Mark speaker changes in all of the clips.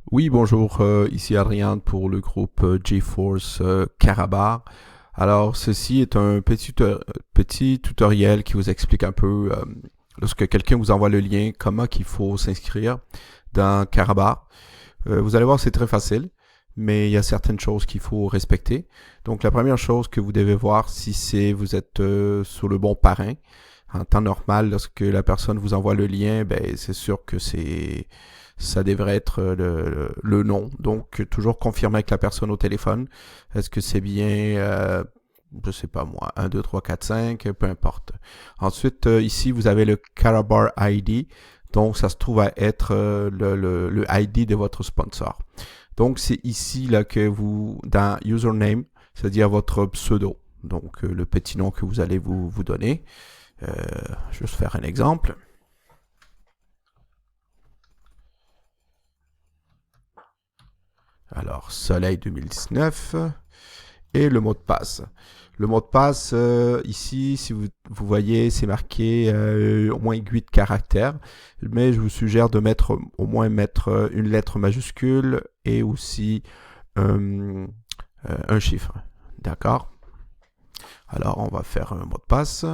Speaker 1: Oui, bonjour, ici Adrien pour le groupe GeForce Karabakh. Alors, ceci est un petit tutoriel qui vous explique un peu, lorsque quelqu'un vous envoie le lien, comment qu'il faut s'inscrire dans Karabakh. Vous allez voir, c'est très facile, mais il y a certaines choses qu'il faut respecter. Donc, la première chose que vous devez voir, si c'est vous êtes sur le bon parrain, en temps normal, lorsque la personne vous envoie le lien, ben, c'est sûr que ça devrait être le nom. Donc, toujours confirmer avec la personne au téléphone. Est-ce que c'est bien, je sais pas moi, 1, 2, 3, 4, 5, peu importe. Ensuite, ici, vous avez le Carabar ID. Donc, ça se trouve à être le ID de votre sponsor. Donc, c'est ici là que vous, dans username, c'est-à-dire votre pseudo. Donc, le petit nom que vous allez vous donner. Je vais juste faire un exemple. Alors, Soleil 2019 et le mot de passe. Le mot de passe, ici, si vous voyez, c'est marqué au moins 8 caractères, mais je vous suggère de mettre au moins mettre une lettre majuscule et aussi un chiffre. D'accord? Alors, on va faire un mot de passe.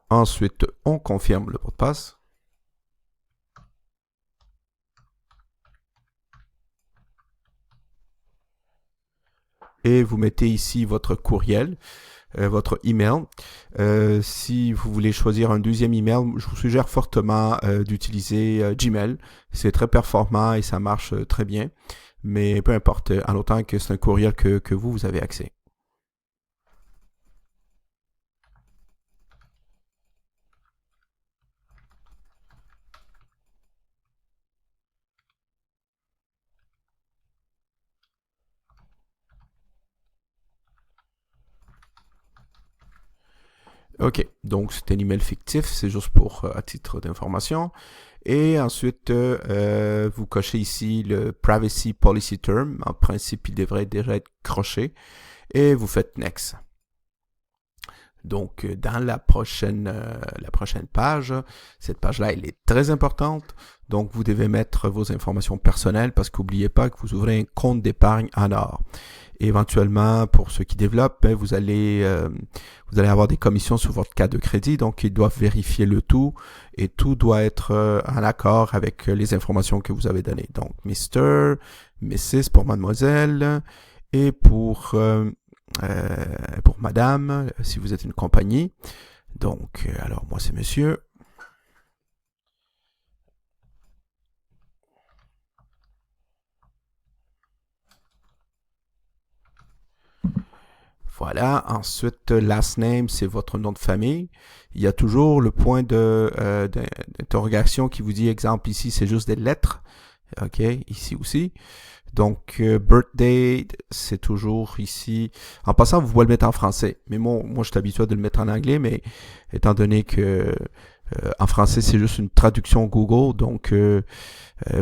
Speaker 1: Ensuite, on confirme le mot de passe. Et vous mettez ici votre courriel, votre email. Si vous voulez choisir un deuxième email, je vous suggère fortement d'utiliser Gmail. C'est très performant et ça marche très bien. Mais peu importe, en autant que c'est un courriel que vous avez accès. OK, donc c'est un email fictif, c'est juste pour à titre d'information. Et ensuite, vous cochez ici le Privacy Policy Term. En principe, il devrait déjà être croché. Et vous faites Next. Donc, dans la prochaine page, cette page-là, elle est très importante. Donc, vous devez mettre vos informations personnelles parce qu'oubliez pas que vous ouvrez un compte d'épargne en or. Et éventuellement, pour ceux qui développent, ben, vous allez avoir des commissions sur votre carte de crédit. Donc, ils doivent vérifier le tout et tout doit être en accord avec les informations que vous avez données. Donc, Mr., Mrs. pour mademoiselle et pour madame, si vous êtes une compagnie. Donc, alors moi c'est monsieur. Voilà. Ensuite, last name, c'est votre nom de famille. Il y a toujours le point d'interrogation qui vous dit, exemple ici, c'est juste des lettres. OK, ici aussi. Donc, birthday, c'est toujours ici. En passant, vous pouvez le mettre en français. Mais moi je suis habitué de le mettre en anglais, mais étant donné que en français, c'est juste une traduction Google. Donc,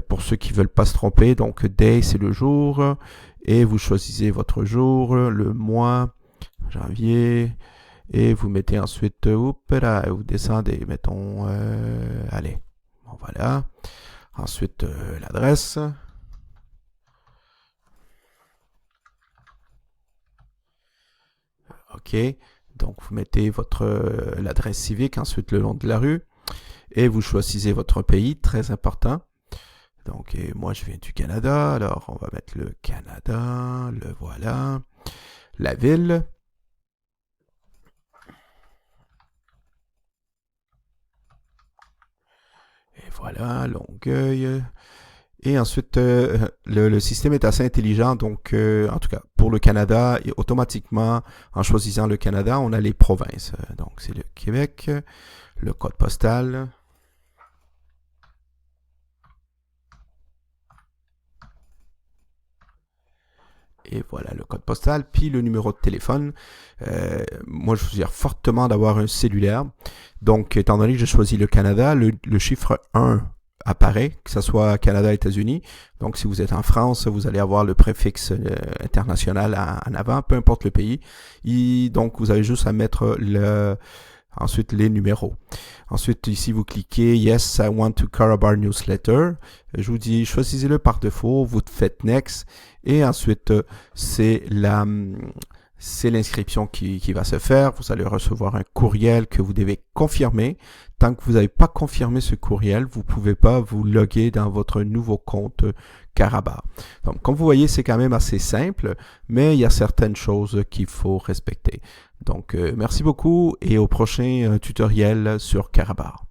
Speaker 1: pour ceux qui veulent pas se tromper, donc day, c'est le jour. Et vous choisissez votre jour, le mois, janvier. Et vous mettez ensuite, vous descendez, mettons, allez, bon voilà. Ensuite, l'adresse. OK. Donc, vous mettez l'adresse civique, ensuite le nom de la rue, et vous choisissez votre pays, très important. Donc, moi, je viens du Canada, alors on va mettre le Canada, le voilà. La ville. Et voilà, Longueuil. Et ensuite, le système est assez intelligent. Donc, en tout cas, pour le Canada, et automatiquement, en choisissant le Canada, on a les provinces. Donc, c'est le Québec, le code postal. Et voilà le code postal, puis le numéro de téléphone. Moi, je vous suggère fortement d'avoir un cellulaire. Donc, étant donné que j'ai choisi le Canada, le chiffre 1 apparaît, que ce soit Canada, États-Unis. Donc, si vous êtes en France, vous allez avoir le préfixe international en avant, peu importe le pays. Donc, vous avez juste à mettre ensuite les numéros. Ensuite, ici, vous cliquez Yes, I want to Karobar Newsletter. Je vous dis, choisissez-le par défaut, vous faites Next. Et ensuite, c'est l'inscription qui va se faire. Vous allez recevoir un courriel que vous devez confirmer. Tant que vous n'avez pas confirmé ce courriel, vous ne pouvez pas vous loguer dans votre nouveau compte Karobar. Donc, comme vous voyez, c'est quand même assez simple, mais il y a certaines choses qu'il faut respecter. Donc, merci beaucoup et au prochain tutoriel sur Karobar.